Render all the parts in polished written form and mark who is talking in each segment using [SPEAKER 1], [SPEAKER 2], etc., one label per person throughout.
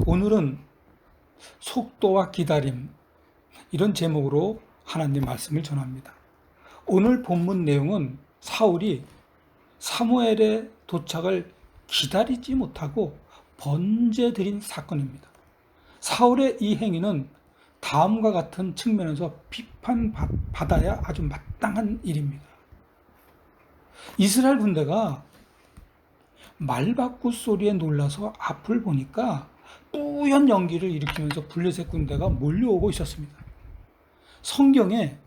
[SPEAKER 1] 오늘은 속도와 기다림, 이런 제목으로 하나님 말씀을 전합니다. 오늘 본문 내용은 사울이 사무엘의 도착을 기다리지 못하고 번제드린 사건입니다. 사울의 이 행위는 다음과 같은 측면에서 비판받아야 아주 마땅한 일입니다. 이스라엘 군대가 말바꾸 소리에 놀라서 앞을 보니까 뿌연 연기를 일으키면서 블레셋 군대가 몰려오고 있었습니다. 성경에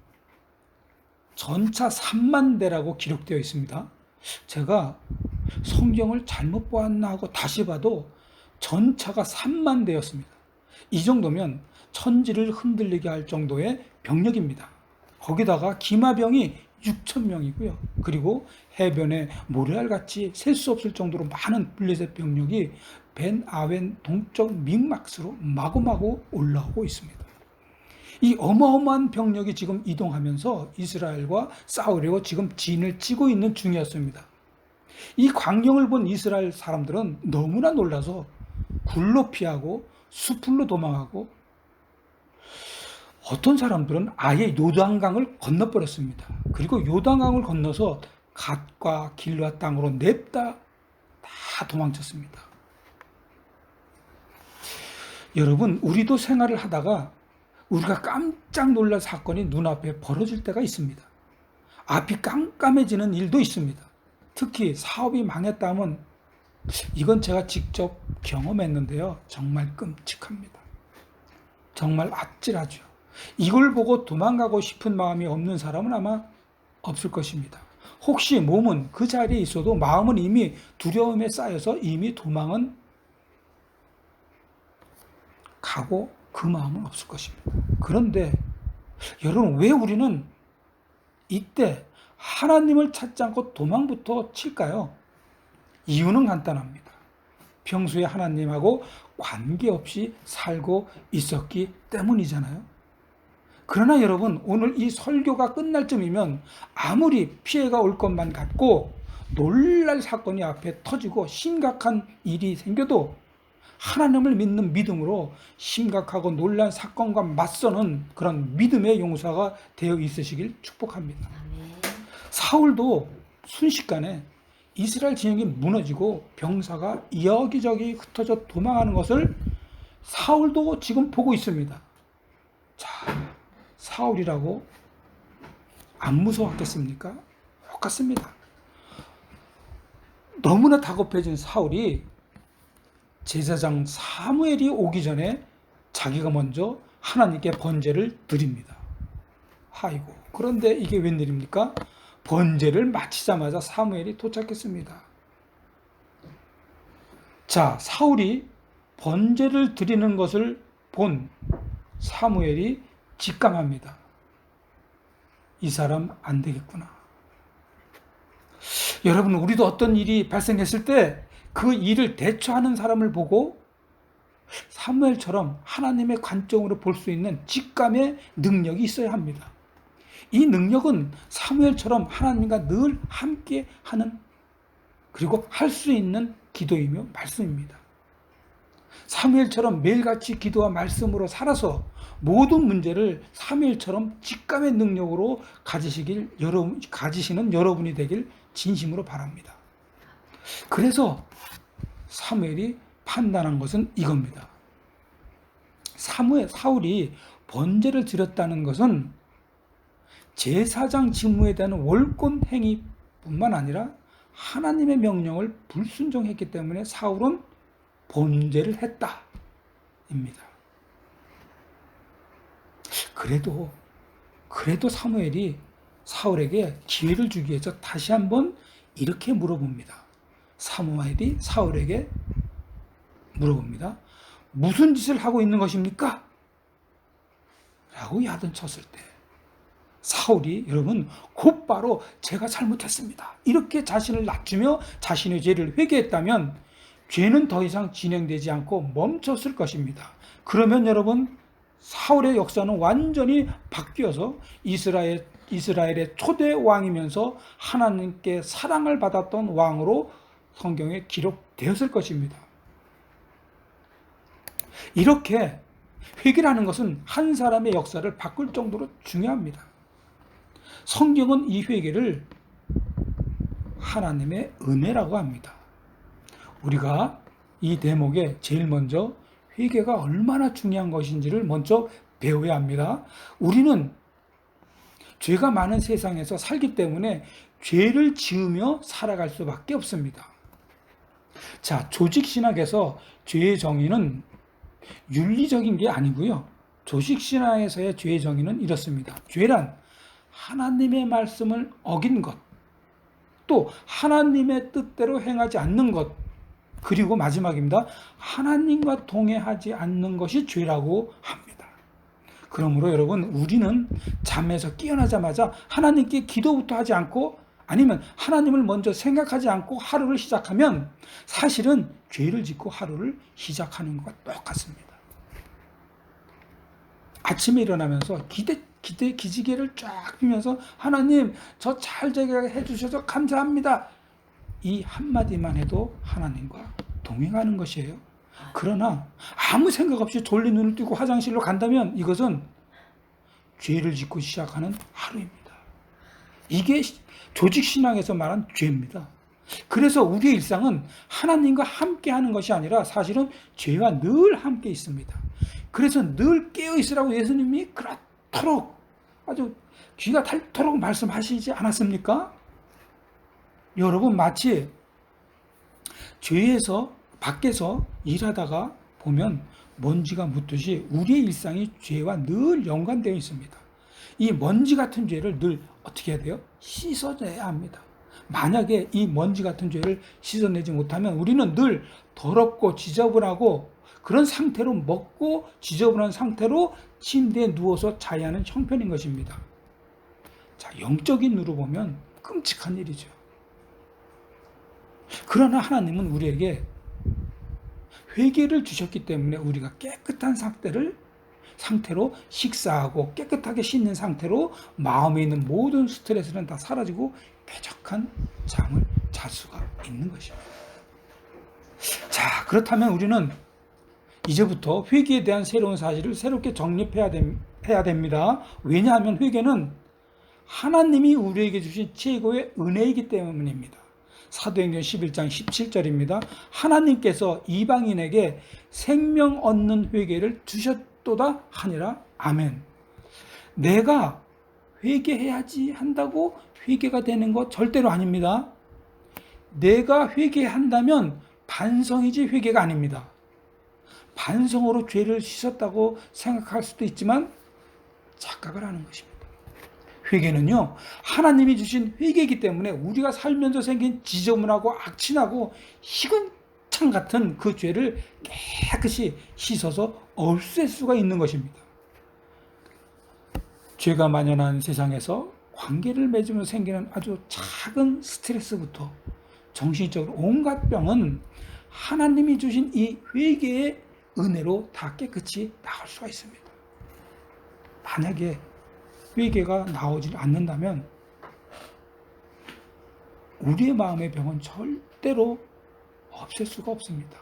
[SPEAKER 1] 전차 3만 대라고 기록되어 있습니다. 제가 성경을 잘못 보았나 하고 다시 봐도 전차가 3만 대였습니다. 이 정도면 천지를 흔들리게 할 정도의 병력입니다. 거기다가 기마병이 6천 명이고요. 그리고 해변에 모래알같이 셀 수 없을 정도로 많은 블레셋 병력이 벤 아웬 동쪽 믹막스로 마구마구 올라오고 있습니다. 이 어마어마한 병력이 지금 이동하면서 이스라엘과 싸우려고 지금 진을 치고 있는 중이었습니다. 이 광경을 본 이스라엘 사람들은 너무나 놀라서 굴로 피하고 수풀로 도망하고 어떤 사람들은 아예 요단강을 건너버렸습니다. 그리고 요단강을 건너서 갓과 길라 땅으로 냅다 다 도망쳤습니다. 여러분, 우리도 생활을 하다가 우리가 깜짝 놀랄 사건이 눈앞에 벌어질 때가 있습니다. 앞이 깜깜해지는 일도 있습니다. 특히 사업이 망했다면 이건 제가 직접 경험했는데요. 정말 끔찍합니다. 정말 아찔하죠. 이걸 보고 도망가고 싶은 마음이 없는 사람은 아마 없을 것입니다. 혹시 몸은 그 자리에 있어도 마음은 이미 두려움에 쌓여서 이미 도망은 가고 그 마음은 없을 것입니다. 그런데 여러분, 왜 우리는 이때 하나님을 찾지 않고 도망부터 칠까요? 이유는 간단합니다. 평소에 하나님하고 관계없이 살고 있었기 때문이잖아요. 그러나 여러분, 오늘 이 설교가 끝날 쯤이면 아무리 피해가 올 것만 같고 놀랄 사건이 앞에 터지고 심각한 일이 생겨도 하나님을 믿는 믿음으로 심각하고 놀란 사건과 맞서는 그런 믿음의 용사가 되어 있으시길 축복합니다. 사울도 순식간에 이스라엘 진영이 무너지고 병사가 여기저기 흩어져 도망하는 것을 사울도 지금 보고 있습니다. 자, 사울이라고 안 무서웠겠습니까? 똑같습니다. 너무나 다급해진 사울이 제사장 사무엘이 오기 전에 자기가 먼저 하나님께 번제를 드립니다. 아이고, 그런데 이게 웬일입니까? 번제를 마치자마자 사무엘이 도착했습니다. 자, 사울이 번제를 드리는 것을 본 사무엘이 직감합니다. 이 사람 안 되겠구나. 여러분, 우리도 어떤 일이 발생했을 때 그 일을 대처하는 사람을 보고 사무엘처럼 하나님의 관점으로 볼 수 있는 직감의 능력이 있어야 합니다. 이 능력은 사무엘처럼 하나님과 늘 함께 하는, 그리고 할 수 있는 기도이며 말씀입니다. 사무엘처럼 매일같이 기도와 말씀으로 살아서 모든 문제를 사무엘처럼 직감의 능력으로 가지시는 여러분이 되길 진심으로 바랍니다. 그래서 사무엘이 판단한 것은 이겁니다. 사울이 번제를 드렸다는 것은 제사장 직무에 대한 월권 행위뿐만 아니라 하나님의 명령을 불순종했기 때문에 사울은 번제를 했다입니다. 그래도 사무엘이 사울에게 기회를 주기 위해서 다시 한번 이렇게 물어봅니다. 사무엘이 사울에게 물어봅니다. 무슨 짓을 하고 있는 것입니까? 라고 야단쳤을 때 사울이, 여러분, 곧바로 제가 잘못했습니다, 이렇게 자신을 낮추며 자신의 죄를 회개했다면 죄는 더 이상 진행되지 않고 멈췄을 것입니다. 그러면 여러분, 사울의 역사는 완전히 바뀌어서 이스라엘의 초대 왕이면서 하나님께 사랑을 받았던 왕으로 성경에 기록되었을 것입니다. 이렇게 회개라는 것은 한 사람의 역사를 바꿀 정도로 중요합니다. 성경은 이 회개를 하나님의 은혜라고 합니다. 우리가 이 대목에 제일 먼저 회개가 얼마나 중요한 것인지를 먼저 배워야 합니다. 우리는 죄가 많은 세상에서 살기 때문에 죄를 지으며 살아갈 수밖에 없습니다. 자, 조직신학에서 죄의 정의는 윤리적인 게 아니고요. 조직신학에서의 죄의 정의는 이렇습니다. 죄란 하나님의 말씀을 어긴 것, 또 하나님의 뜻대로 행하지 않는 것, 그리고 마지막입니다. 하나님과 동행하지 않는 것이 죄라고 합니다. 그러므로 여러분, 우리는 잠에서 깨어나자마자 하나님께 기도부터 하지 않고, 아니면 하나님을 먼저 생각하지 않고 하루를 시작하면 사실은 죄를 짓고 하루를 시작하는 것과 똑같습니다. 아침에 일어나면서 기지개를 쫙 피면서 하나님, 저 잘 되게 해주셔서 감사합니다, 이 한마디만 해도 하나님과 동행하는 것이에요. 그러나 아무 생각 없이 졸린 눈을 뜨고 화장실로 간다면 이것은 죄를 짓고 시작하는 하루입니다. 이게 조직신앙에서 말한 죄입니다. 그래서 우리의 일상은 하나님과 함께 하는 것이 아니라 사실은 죄와 늘 함께 있습니다. 그래서 늘 깨어있으라고 예수님이 그렇도록 아주 귀가 닳도록 말씀하시지 않았습니까? 여러분, 마치 죄에서 밖에서 일하다가 보면 먼지가 묻듯이 우리의 일상이 죄와 늘 연관되어 있습니다. 이 먼지 같은 죄를 늘 어떻게 해야 돼요? 씻어내야 합니다. 만약에 이 먼지 같은 죄를 씻어내지 못하면 우리는 늘 더럽고 지저분하고 그런 상태로 먹고 지저분한 상태로 침대에 누워서 자야 하는 형편인 것입니다. 자, 영적인 눈으로 보면 끔찍한 일이죠. 그러나 하나님은 우리에게 회개를 주셨기 때문에 우리가 깨끗한 상태로 식사하고 깨끗하게 씻는 상태로 마음에 있는 모든 스트레스는 다 사라지고 쾌적한 잠을 잘 수가 있는 것입니다. 자, 그렇다면 우리는 이제부터 회개에 대한 새로운 사실을 새롭게 정립해야 됩니다. 왜냐하면 회개는 하나님이 우리에게 주신 최고의 은혜이기 때문입니다. 사도행전 11장 17절입니다. 하나님께서 이방인에게 생명 얻는 회개를 주셨도다 하니라. 아멘. 내가 회개해야지 한다고 회개가 되는 것 절대로 아닙니다. 내가 회개한다면 반성이지 회개가 아닙니다. 반성으로 죄를 씻었다고 생각할 수도 있지만 착각을 하는 것입니다. 회개는요, 하나님이 주신 회개이기 때문에 우리가 살면서 생긴 지저분하고 악취나고 시금창 같은 그 죄를 깨끗이 씻어서 없앨 수가 있는 것입니다. 죄가 만연한 세상에서 관계를 맺으면 생기는 아주 작은 스트레스부터 정신적으로 온갖 병은 하나님이 주신 이 회개의 은혜로 다 깨끗이 나을 수가 있습니다. 만약에 회개가 나오지 않는다면 우리의 마음의 병은 절대로 없앨 수가 없습니다.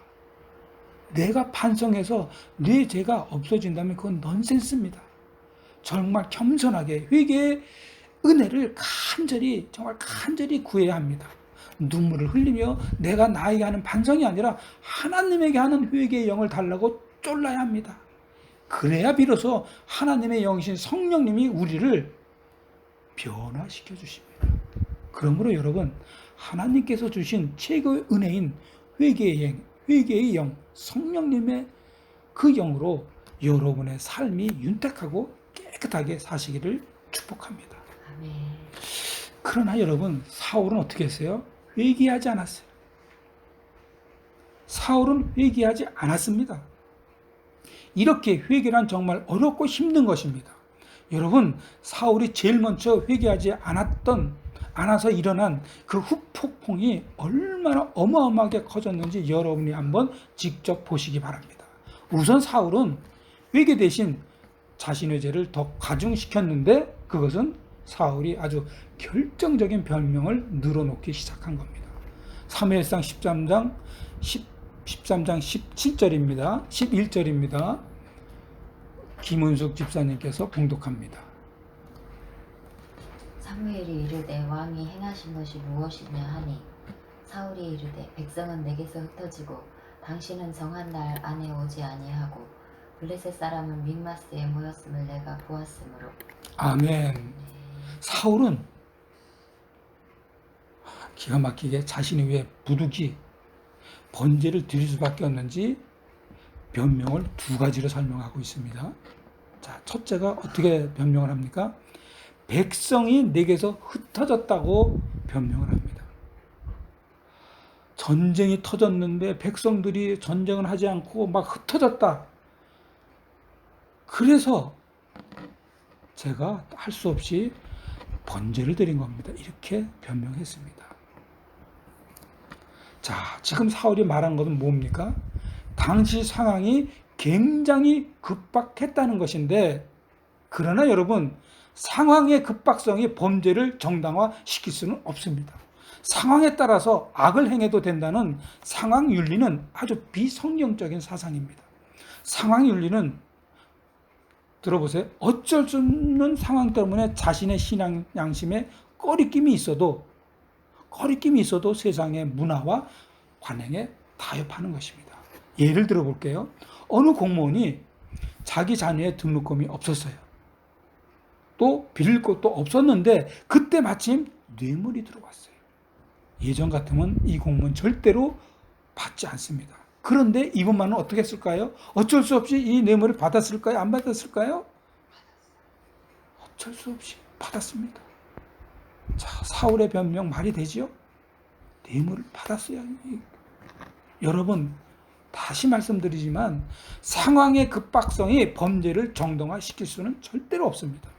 [SPEAKER 1] 내가 반성해서 내 죄가 없어진다면 그건 넌센스입니다. 정말 겸손하게 회개의 은혜를 정말 간절히 구해야 합니다. 눈물을 흘리며 내가 나에게 하는 반성이 아니라 하나님에게 하는 회개의 영을 달라고 쫄라야 합니다. 그래야 비로소 하나님의 영이신 성령님이 우리를 변화시켜 주십니다. 그러므로 여러분, 하나님께서 주신 최고의 은혜인 회개의 영, 성령님의 그 영으로 여러분의 삶이 윤택하고 깨끗하게 사시기를 축복합니다. 아멘. 그러나 여러분, 사울은 어떻게 했어요? 회개하지 않았어요. 사울은 회개하지 않았습니다. 이렇게 회개란 정말 어렵고 힘든 것입니다. 여러분, 사울이 제일 먼저 회개하지 않아서 일어난 그 후폭풍이 얼마나 어마어마하게 커졌는지 여러분이 한번 직접 보시기 바랍니다. 우선 사울은 회개 대신 자신의 죄를 더 가중시켰는데 그것은 사울이 아주 결정적인 변명을 늘어놓기 시작한 겁니다. 사무엘상 13장 13장 17절입니다. 11절입니다. 김은숙 집사님께서 봉독합니다.
[SPEAKER 2] 사무엘이 이르되 왕이 행하신 것이 무엇이냐 하니 사울이 이르되 백성은 내게서 흩어지고 당신은 정한 날 안에 오지 아니하고 블레셋 사람은 믹마스에 모였음을 내가 보았으므로.
[SPEAKER 1] 아멘. 사울은 기가 막히게 자신이 왜 부득이 번제를 드릴 수밖에 없는지 변명을 두 가지로 설명하고 있습니다. 자, 첫째가 어떻게 변명을 합니까? 백성이 내게서 흩어졌다고 변명을 합니다. 전쟁이 터졌는데 백성들이 전쟁을 하지 않고 막 흩어졌다. 그래서 제가 할 수 없이 번제를 드린 겁니다. 이렇게 변명했습니다. 자, 지금 사울이 말한 것은 뭡니까? 당시 상황이 굉장히 급박했다는 것인데, 그러나 여러분, 상황의 급박성이 범죄를 정당화시킬 수는 없습니다. 상황에 따라서 악을 행해도 된다는 상황 윤리는 아주 비성경적인 사상입니다. 상황 윤리는 들어보세요. 어쩔 수 없는 상황 때문에 자신의 신앙 양심에 꺼리낌이 있어도 세상의 문화와 관행에 타협하는 것입니다. 예를 들어 볼게요. 어느 공무원이 자기 자녀의 등록금이 없었어요. 또 빌릴 것도 없었는데 그때 마침 뇌물이 들어왔어요. 예전 같으면 이 공무원 절대로 받지 않습니다. 그런데 이분만은 어떻게 했을까요? 어쩔 수 없이 이 뇌물을 받았을까요? 안 받았을까요? 어쩔 수 없이 받았습니다. 자, 사울의 변명 말이 되지요? 뇌물을 받았어요. 여러분, 다시 말씀드리지만 상황의 급박성이 범죄를 정당화시킬 수는 절대로 없습니다.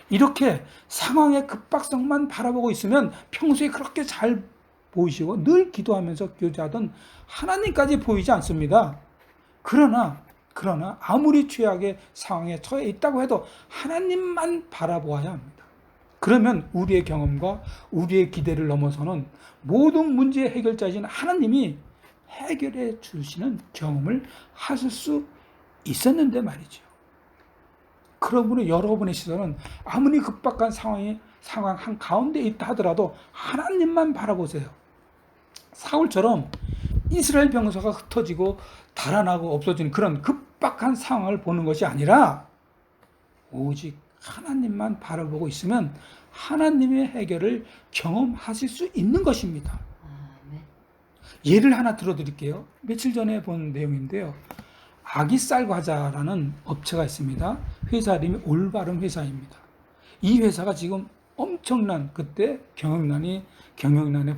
[SPEAKER 1] 이렇게 상황의 급박성만 바라보고 있으면 평소에 그렇게 잘 보이시고 늘 기도하면서 교제하던 하나님까지 보이지 않습니다. 그러나 아무리 최악의 상황에 처해 있다고 해도 하나님만 바라보아야 합니다. 그러면 우리의 경험과 우리의 기대를 넘어서는 모든 문제의 해결자이신 하나님이 해결해 주시는 경험을 하실 수 있었는데 말이죠. 그러므로 여러분의 시선은 아무리 급박한 상황 한가운데 있다 하더라도 하나님만 바라보세요. 사울처럼 이스라엘 병사가 흩어지고 달아나고 없어지는 그런 급박한 상황을 보는 것이 아니라 오직 하나님만 바라보고 있으면 하나님의 해결을 경험하실 수 있는 것입니다. 예를 하나 들어드릴게요. 며칠 전에 본 내용인데요. 아기쌀 과자라는 업체가 있습니다. 회사 이름이 올바른 회사입니다. 이 회사가 지금 엄청난 그때 경영난에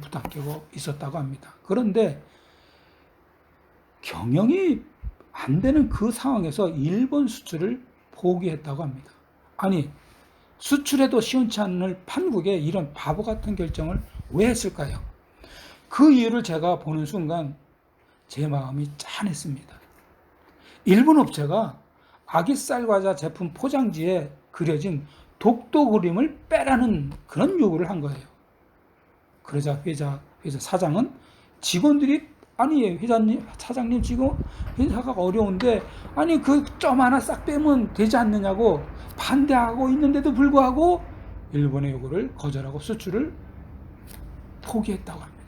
[SPEAKER 1] 부닥치고 있었다고 합니다. 그런데 경영이 안 되는 그 상황에서 일본 수출을 포기했다고 합니다. 아니, 수출해도 시원치 않을 판국에 이런 바보 같은 결정을 왜 했을까요? 그 이유를 제가 보는 순간 제 마음이 짠했습니다. 일본 업체가 아기쌀 과자 제품 포장지에 그려진 독도 그림을 빼라는 그런 요구를 한 거예요. 그러자 회사 사장은 직원들이 아니 사장님 지금 회사가 어려운데 아니 그 점 하나 싹 빼면 되지 않느냐고 반대하고 있는데도 불구하고 일본의 요구를 거절하고 수출을 포기했다고 합니다.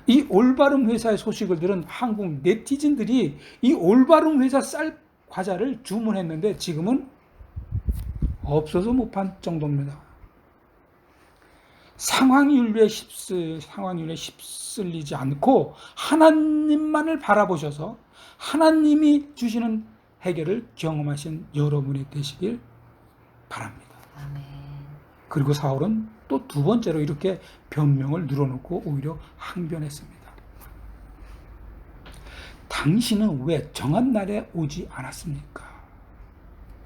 [SPEAKER 1] 이 올바른 회사의 소식을 들은 한국 네티즌들이 이 올바른 회사 쌀 과자를 주문했는데 지금은 없어서 못 판 정도입니다. 상황윤리에 휩쓸리지 않고 하나님만을 바라보셔서 하나님이 주시는 해결을 경험하신 여러분이 되시길 바랍니다.
[SPEAKER 2] 아멘.
[SPEAKER 1] 그리고 사울은 또 두 번째로 이렇게 변명을 늘어놓고 오히려 항변했습니다. 당신은 왜 정한 날에 오지 않았습니까?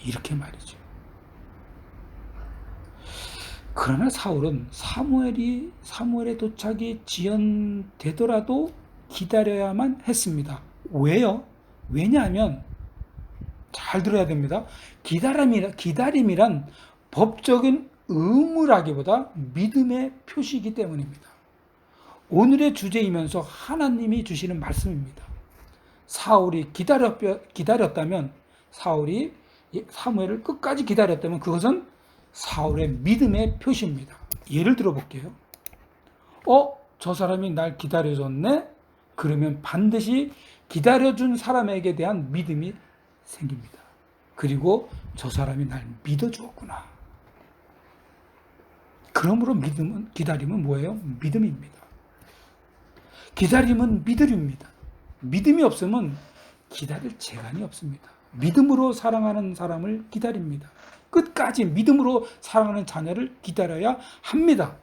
[SPEAKER 1] 이렇게 말이죠. 그러나 사울은 사무엘의 도착이 지연되더라도 기다려야만 했습니다. 왜요? 왜냐하면 잘 들어야 됩니다. 기다림이란 법적인 의무라기보다 믿음의 표시이기 때문입니다. 오늘의 주제이면서 하나님이 주시는 말씀입니다. 사울이 기다렸다면, 사울이 사무엘을 끝까지 기다렸다면 그것은 사울의 믿음의 표시입니다. 예를 들어 볼게요. 저 사람이 날 기다려줬네? 그러면 반드시 기다려준 사람에게 대한 믿음이 생깁니다. 그리고 저 사람이 날 믿어주었구나. 그러므로 기다림은 뭐예요? 믿음입니다. 기다림은 믿음입니다. 믿음이 없으면 기다릴 재간이 없습니다. 믿음으로 사랑하는 사람을 기다립니다. 끝까지 믿음으로 사랑하는 자녀를 기다려야 합니다.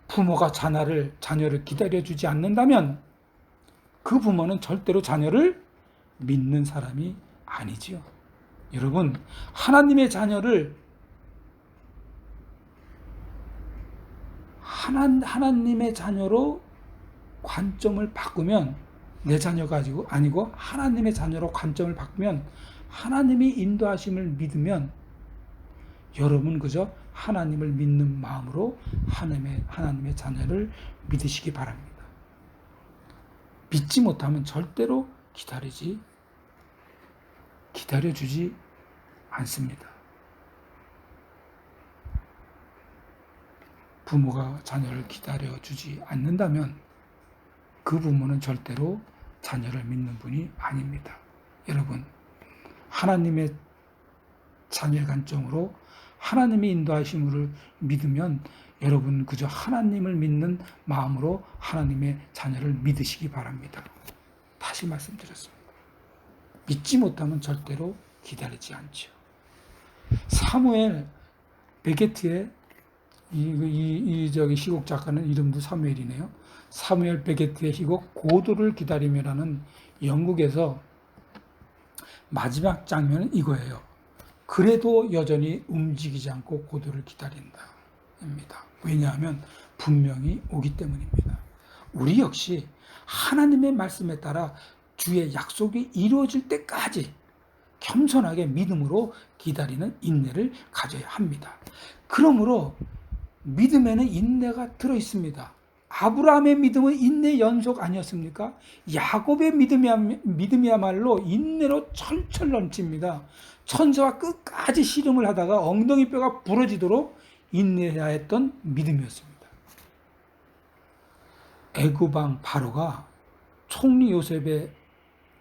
[SPEAKER 1] 부모가 자녀를 기다려주지 않는다면 그 부모는 절대로 자녀를 믿는 사람이 아니지요. 여러분, 하나님의 자녀를 하나님의 자녀로 관점을 바꾸면, 내 자녀가 아니고 하나님의 자녀로 관점을 바꾸면, 하나님이 인도하심을 믿으면 여러분 그저 하나님을 믿는 마음으로 하나님의 자녀를 믿으시기 바랍니다. 믿지 못하면 절대로 기다려주지 않습니다. 부모가 자녀를 기다려주지 않는다면 그 부모는 절대로 자녀를 믿는 분이 아닙니다. 여러분, 하나님의 자녀의 관점으로 하나님의 인도하심을 믿으면 여러분 그저 하나님을 믿는 마음으로 하나님의 자녀를 믿으시기 바랍니다. 다시 말씀드렸습니다. 믿지 못하면 절대로 기다리지 않죠. 사무엘 베게트의 이 시곡 작가는 이름도 사무엘이네요. 사무엘 베게트의 시곡 고도를 기다리며라는 영국에서 마지막 장면은 이거예요. 그래도 여전히 움직이지 않고 고도를 기다린다. 입니다. 왜냐하면 분명히 오기 때문입니다. 우리 역시 하나님의 말씀에 따라 주의 약속이 이루어질 때까지 겸손하게 믿음으로 기다리는 인내를 가져야 합니다. 그러므로 믿음에는 인내가 들어있습니다. 아브라함의 믿음은 인내 연속 아니었습니까? 야곱의 믿음이야말로 인내로 철철 넘칩니다. 천사와 끝까지 씨름을 하다가 엉덩이 뼈가 부러지도록 인내해야 했던 믿음이었습니다. 애굽 왕 바로가 총리 요셉의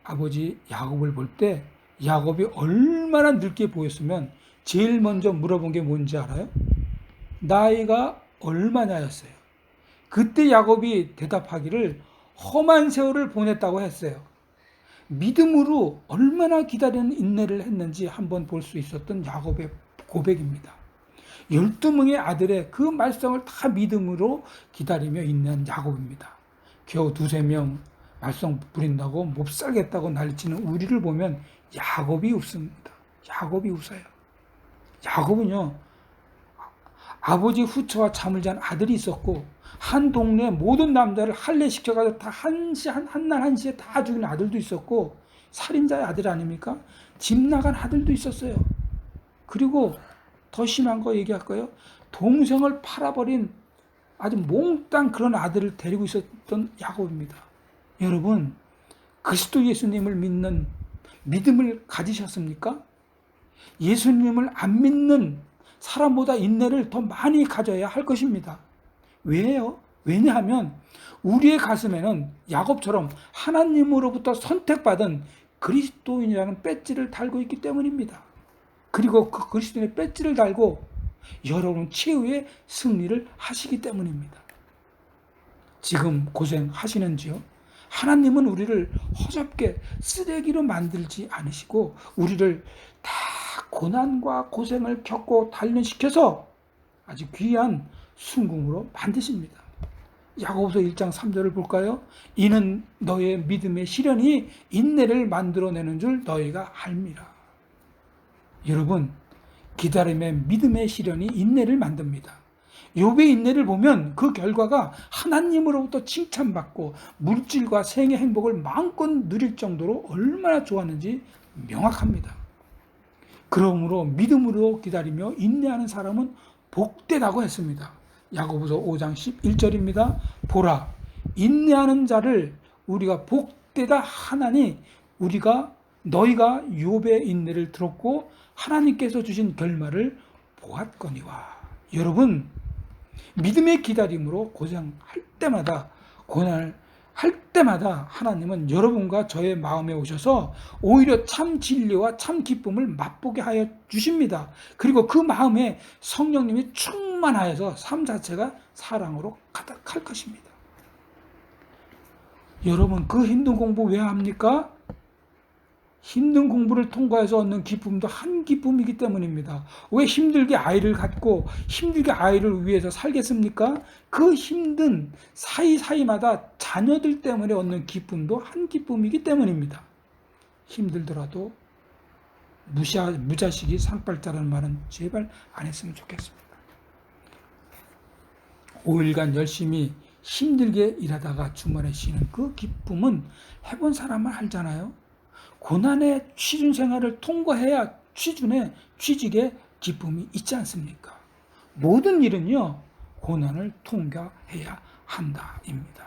[SPEAKER 1] 아버지 야곱을 볼 때 야곱이 얼마나 늙게 보였으면 제일 먼저 물어본 게 뭔지 알아요? 나이가 얼마냐였어요. 그때 야곱이 대답하기를 험한 세월을 보냈다고 했어요. 믿음으로 얼마나 기다리는 인내를 했는지 한번 볼 수 있었던 야곱의 고백입니다. 12명의 아들의 그 말썽을 다 믿음으로 기다리며 인내한 야곱입니다. 겨우 2-3명 말썽 부린다고 못 살겠다고 난리치는 우리를 보면 야곱이 웃습니다. 야곱이 웃어요. 야곱은요, 아버지 후처와 잠을 잔 아들이 있었고 한 동네 모든 남자를 할례시켜가지고 다 한날 한시에 다 죽인 아들도 있었고 살인자의 아들 아닙니까? 집 나간 아들도 있었어요. 그리고 더 심한 거 얘기할까요? 동생을 팔아버린 아주 몽땅 그런 아들을 데리고 있었던 야곱입니다. 여러분, 그리스도 예수님을 믿는 믿음을 가지셨습니까? 예수님을 안 믿는 사람보다 인내를 더 많이 가져야 할 것입니다. 왜요? 왜냐하면 우리의 가슴에는 야곱처럼 하나님으로부터 선택받은 그리스도인이라는 배지를 달고 있기 때문입니다. 그리고 그 그리스도인의 배지를 달고 여러분 최후의 승리를 하시기 때문입니다. 지금 고생하시는지요? 하나님은 우리를 허접게 쓰레기로 만들지 않으시고 우리를 다 고난과 고생을 겪고 단련시켜서 아주 귀한 순궁으로 만드십니다. 야고보서 1장 3절을 볼까요? 이는 너의 믿음의 시련이 인내를 만들어내는 줄 너희가 알미라. 여러분, 기다림의 믿음의 시련이 인내를 만듭니다. 욥의 인내를 보면 그 결과가 하나님으로부터 칭찬받고 물질과 생의 행복을 마음껏 누릴 정도로 얼마나 좋았는지 명확합니다. 그러므로 믿음으로 기다리며 인내하는 사람은 복되다고 했습니다. 야고보서 5장 11절입니다. 보라, 인내하는 자를 우리가 복되다 하나니 너희가 욥의 인내를 들었고 하나님께서 주신 결말을 보았거니와. 여러분, 믿음의 기다림으로 고생할 때마다, 고난을 할 때마다 하나님은 여러분과 저의 마음에 오셔서 오히려 참 진리와 참 기쁨을 맛보게 하여 주십니다. 그리고 그 마음에 성령님이 충만하여서 삶 자체가 사랑으로 가득할 것입니다. 여러분, 그 힘든 공부 왜 합니까? 힘든 공부를 통과해서 얻는 기쁨도 한 기쁨이기 때문입니다. 왜 힘들게 아이를 갖고 힘들게 아이를 위해서 살겠습니까? 그 힘든 사이사이마다 자녀들 때문에 얻는 기쁨도 한 기쁨이기 때문입니다. 힘들더라도 무자식이 상팔자라는 말은 제발 안 했으면 좋겠습니다. 5일간 열심히 힘들게 일하다가 주말에 쉬는 그 기쁨은 해본 사람만 알잖아요. 고난의 취준 생활을 통과해야 취직에 기쁨이 있지 않습니까? 모든 일은요, 고난을 통과해야 한다입니다.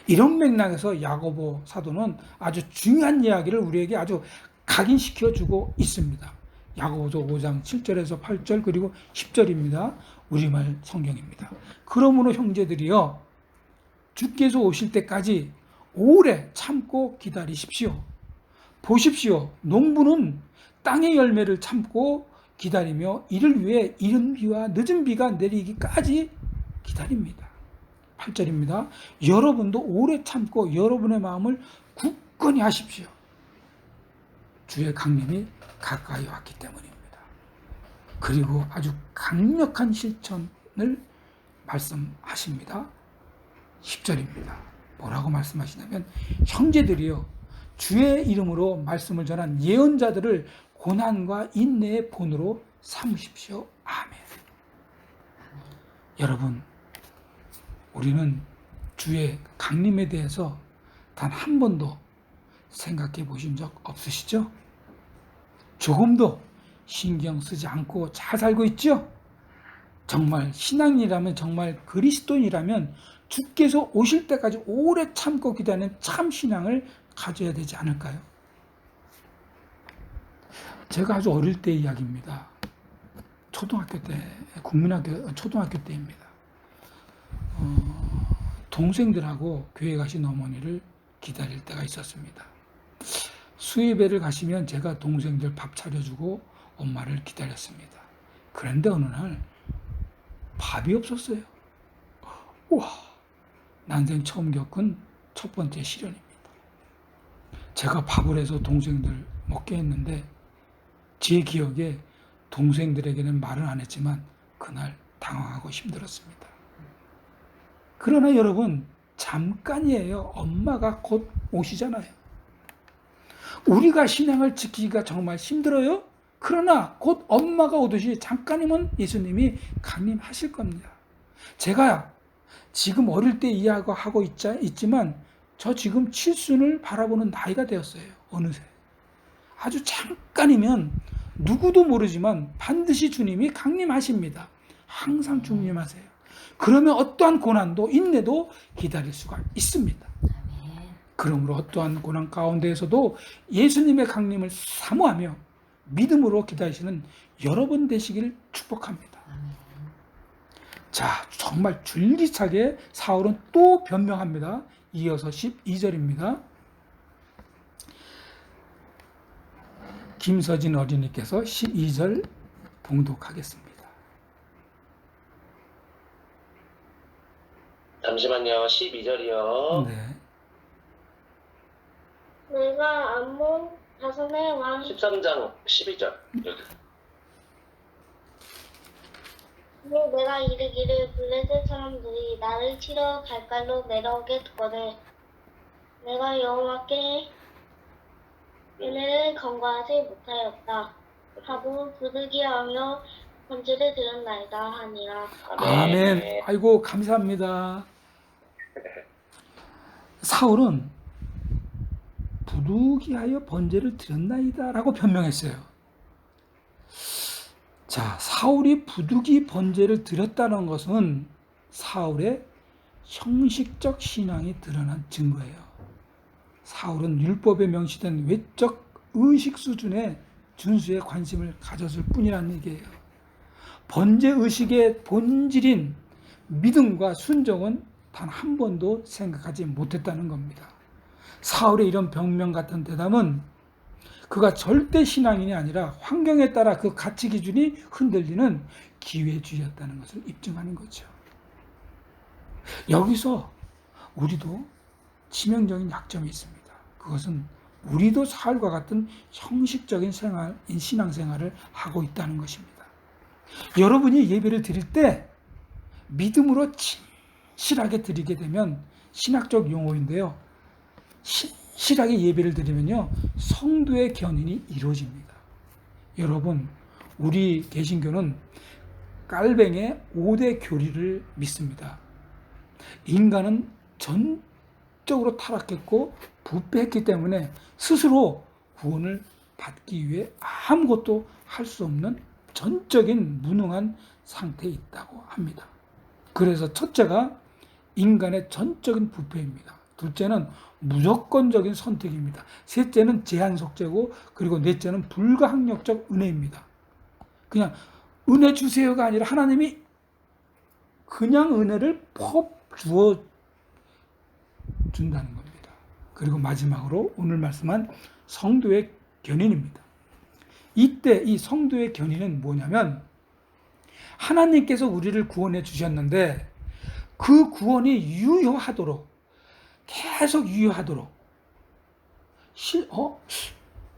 [SPEAKER 1] 이런 맥락에서 야고보 사도는 아주 중요한 이야기를 우리에게 아주 각인시켜 주고 있습니다. 야고보서 5장 7절에서 8절 그리고 10절입니다. 우리말 성경입니다. 그러므로 형제들이여, 주께서 오실 때까지 오래 참고 기다리십시오. 보십시오. 농부는 땅의 열매를 참고 기다리며 이를 위해 이른 비와 늦은 비가 내리기까지 기다립니다. 8절입니다. 여러분도 오래 참고 여러분의 마음을 굳건히 하십시오. 주의 강림이 가까이 왔기 때문입니다. 그리고 아주 강력한 실천을 말씀하십니다. 10절입니다. 뭐라고 말씀하시냐면, 형제들이여, 주의 이름으로 말씀을 전한 예언자들을 고난과 인내의 본으로 삼으십시오. 아멘. 여러분, 우리는 주의 강림에 대해서 단 한 번도 생각해 보신 적 없으시죠? 조금도 신경 쓰지 않고 잘 살고 있죠? 정말 신앙이라면, 정말 그리스도인이라면 주께서 오실 때까지 오래 참고 기다리는 참 신앙을 가져야 되지 않을까요? 제가 아주 어릴 때 이야기입니다. 초등학교 때, 초등학교 때입니다. 동생들하고 교회 가신 어머니를 기다릴 때가 있었습니다. 수예배를 가시면 제가 동생들 밥 차려주고 엄마를 기다렸습니다. 그런데 어느 날 밥이 없었어요. 우와, 난생 처음 겪은 첫 번째 시련입니다. 제가 밥을 해서 동생들 먹게 했는데 제 기억에 동생들에게는 말은 안 했지만 그날 당황하고 힘들었습니다. 그러나 여러분, 잠깐이에요. 엄마가 곧 오시잖아요. 우리가 신앙을 지키기가 정말 힘들어요. 그러나 곧 엄마가 오듯이 잠깐이면 예수님이 강림하실 겁니다. 제가 지금 어릴 때 이야기하고 있지만 저 지금 칠순을 바라보는 나이가 되었어요. 어느새. 아주 잠깐이면 누구도 모르지만 반드시 주님이 강림하십니다. 항상 주님 하세요. 그러면 어떠한 고난도 인내도 기다릴 수가 있습니다. 그러므로 어떠한 고난 가운데에서도 예수님의 강림을 사모하며 믿음으로 기다리시는 여러분 되시길 축복합니다. 자, 정말 줄기차게 사울은 또 변명합니다. 이어서 12절입니다. 김서진 어린이께서 12절 봉독하겠습니다.
[SPEAKER 3] 잠시만요. 12절이요.
[SPEAKER 1] 네.
[SPEAKER 4] 내가 암몬 자손의 왕
[SPEAKER 3] 13장 12절. 여기.
[SPEAKER 4] 내가 이르기를 블레셋 사람들이 나를 치러 갈갈로 내려오게 두거늘 내가 여호와께 은혜를 간구하지 못하였다. 하고 부득이하며 번제를 드렸나이다 하니라.
[SPEAKER 1] 아멘. 아이고, 감사합니다. 사울은 부득이하여 번제를 드렸나이다 라고 변명했어요. 자, 사울이 부득이 번제를 드렸다는 것은 사울의 형식적 신앙이 드러난 증거예요. 사울은 율법에 명시된 외적 의식 수준의 준수에 관심을 가졌을 뿐이라는 얘기예요. 번제의식의 본질인 믿음과 순종은 단 한 번도 생각하지 못했다는 겁니다. 사울의 이런 변명 같은 대답은 그가 절대 신앙인이 아니라 환경에 따라 그 가치 기준이 흔들리는 기회주의였다는 것을 입증하는 거죠. 여기서 우리도 치명적인 약점이 있습니다. 그것은 우리도 사울과 같은 형식적인 신앙생활을 하고 있다는 것입니다. 여러분이 예배를 드릴 때 믿음으로 진실하게 드리게 되면, 신학적 용어인데요, 신실하게 예배를 드리면요, 성도의 견인이 이루어집니다. 여러분, 우리 개신교는 깔뱅의 5대 교리를 믿습니다. 인간은 전적으로 타락했고 부패했기 때문에 스스로 구원을 받기 위해 아무것도 할 수 없는 전적인 무능한 상태에 있다고 합니다. 그래서 첫째가 인간의 전적인 부패입니다. 둘째는 무조건적인 선택입니다. 셋째는 제한속죄고, 그리고 넷째는 불가항력적 은혜입니다. 그냥 은혜 주세요가 아니라 하나님이 그냥 은혜를 퍽 주어 준다는 겁니다. 그리고 마지막으로 오늘 말씀한 성도의 견인입니다. 이때 이 성도의 견인은 뭐냐면, 하나님께서 우리를 구원해 주셨는데 그 구원이 유효하도록, 계속 유효하도록,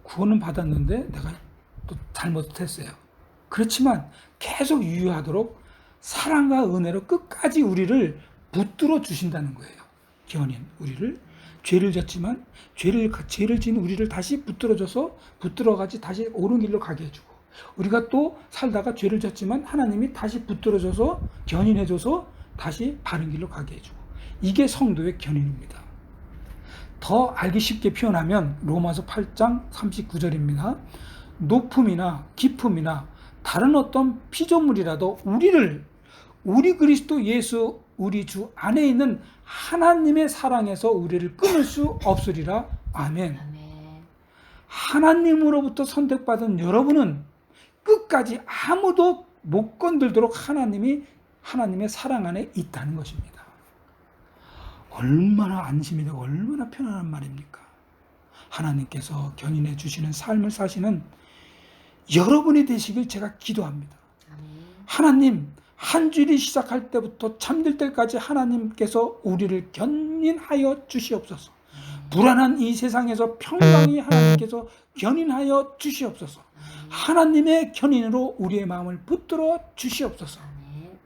[SPEAKER 1] 구원은 받았는데 내가 또 잘못했어요. 그렇지만 계속 유효하도록 사랑과 은혜로 끝까지 우리를 붙들어 주신다는 거예요. 견인, 우리를 죄를 졌지만 죄를 지은 우리를 다시 붙들어가지 다시 옳은 길로 가게 해주고, 우리가 또 살다가 죄를 졌지만 하나님이 다시 붙들어줘서 견인해줘서 다시 바른 길로 가게 해주고, 이게 성도의 견인입니다. 더 알기 쉽게 표현하면 로마서 8장 39절입니다. 높음이나 깊음이나 다른 어떤 피조물이라도 우리 그리스도 예수 우리 주 안에 있는 하나님의 사랑에서 우리를 끊을 수 없으리라. 아멘.
[SPEAKER 2] 아멘.
[SPEAKER 1] 하나님으로부터 선택받은 여러분은 끝까지 아무도 못 건들도록 하나님의 사랑 안에 있다는 것입니다. 얼마나 안심이 되고 얼마나 편안한 말입니까? 하나님께서 견인해 주시는 삶을 사시는 여러분이 되시길 제가 기도합니다.
[SPEAKER 2] 아멘.
[SPEAKER 1] 하나님, 한 주일이 시작할 때부터 잠들 때까지 하나님께서 우리를 견인하여 주시옵소서. 불안한 이 세상에서 평강히 하나님께서 견인하여 주시옵소서. 하나님의 견인으로 우리의 마음을 붙들어 주시옵소서.
[SPEAKER 2] 아멘.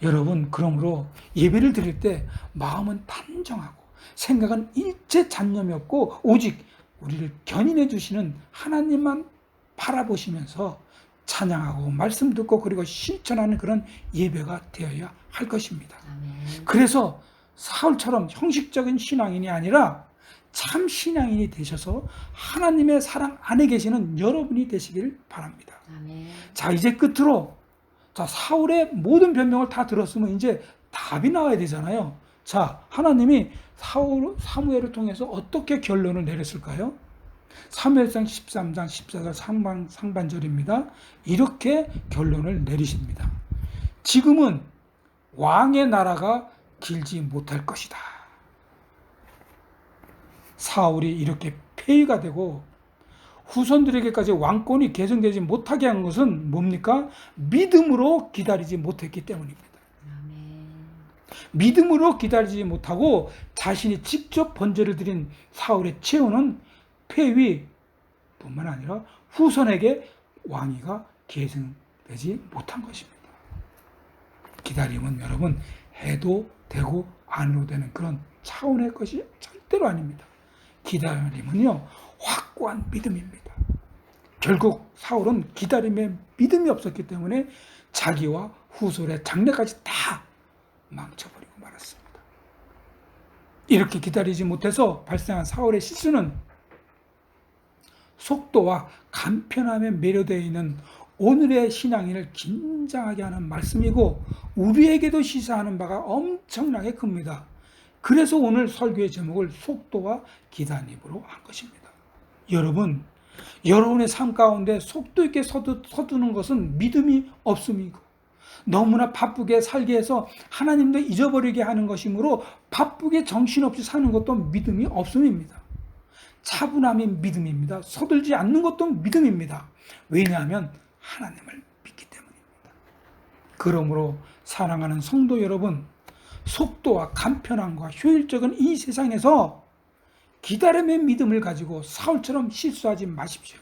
[SPEAKER 1] 여러분, 그러므로 예배를 드릴 때 마음은 단정하고 생각은 일체 잡념이 없고 오직 우리를 견인해 주시는 하나님만 바라보시면서 찬양하고 말씀 듣고 그리고 실천하는 그런 예배가 되어야 할 것입니다.
[SPEAKER 2] 아멘.
[SPEAKER 1] 그래서 사울처럼 형식적인 신앙인이 아니라 참 신앙인이 되셔서 하나님의 사랑 안에 계시는 여러분이 되시길 바랍니다.
[SPEAKER 2] 아멘.
[SPEAKER 1] 자, 이제 끝으로, 자, 사울의 모든 변명을 다 들었으면 이제 답이 나와야 되잖아요. 자, 하나님이 사무엘을 통해서 어떻게 결론을 내렸을까요? 사무엘상 13장 14절 상반절입니다. 이렇게 결론을 내리십니다. 지금은 왕의 나라가 길지 못할 것이다. 사울이 이렇게 폐위가 되고 후손들에게까지 왕권이 계승되지 못하게 한 것은 뭡니까? 믿음으로 기다리지 못했기 때문입니다.
[SPEAKER 2] 아멘.
[SPEAKER 1] 믿음으로 기다리지 못하고 자신이 직접 번제를 드린 사울의 최후는 폐위뿐만 아니라 후손에게 왕위가 계승되지 못한 것입니다. 기다림은 여러분 해도 되고 안 해도 되는 그런 차원의 것이 절대로 아닙니다. 기다림은요 확고한 믿음입니다. 결국 사울은 기다림에 믿음이 없었기 때문에 자기와 후손의 장래까지 다 망쳐버리고 말았습니다. 이렇게 기다리지 못해서 발생한 사울의 실수는 속도와 간편함에 매료되어 있는 오늘의 신앙인을 긴장하게 하는 말씀이고 우리에게도 시사하는 바가 엄청나게 큽니다. 그래서 오늘 설교의 제목을 속도와 기다림으로 한 것입니다. 여러분, 여러분의 삶 가운데 속도 있게 서두는 것은 믿음이 없음이고 너무나 바쁘게 살게 해서 하나님도 잊어버리게 하는 것이므로 바쁘게 정신없이 사는 것도 믿음이 없음입니다. 차분함이 믿음입니다. 서둘지 않는 것도 믿음입니다. 왜냐하면 하나님을 믿기 때문입니다. 그러므로 사랑하는 성도 여러분, 속도와 간편함과 효율적인 이 세상에서 기다림의 믿음을 가지고 사울처럼 실수하지 마십시오.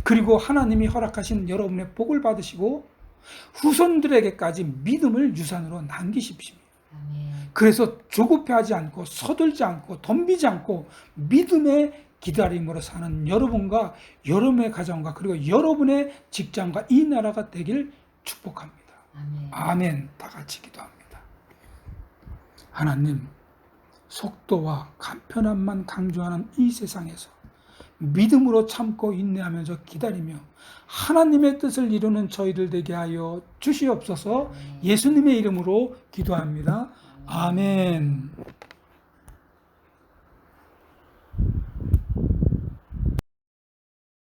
[SPEAKER 1] 그리고 하나님이 허락하신 여러분의 복을 받으시고 후손들에게까지 믿음을 유산으로 남기십시오.
[SPEAKER 2] 아멘.
[SPEAKER 1] 그래서 조급해하지 않고 서둘지 않고 덤비지 않고 믿음의 기다림으로 사는 여러분과 여러분의 가정과 그리고 여러분의 직장과 이 나라가 되길 축복합니다.
[SPEAKER 2] 아멘.
[SPEAKER 1] 아멘. 다 같이 기도합니다. 하나님, 속도와 간편함만 강조하는 이 세상에서 믿음으로 참고 인내하면서 기다리며 하나님의 뜻을 이루는 저희들 되게 하여 주시옵소서. 예수님의 이름으로 기도합니다. 아멘.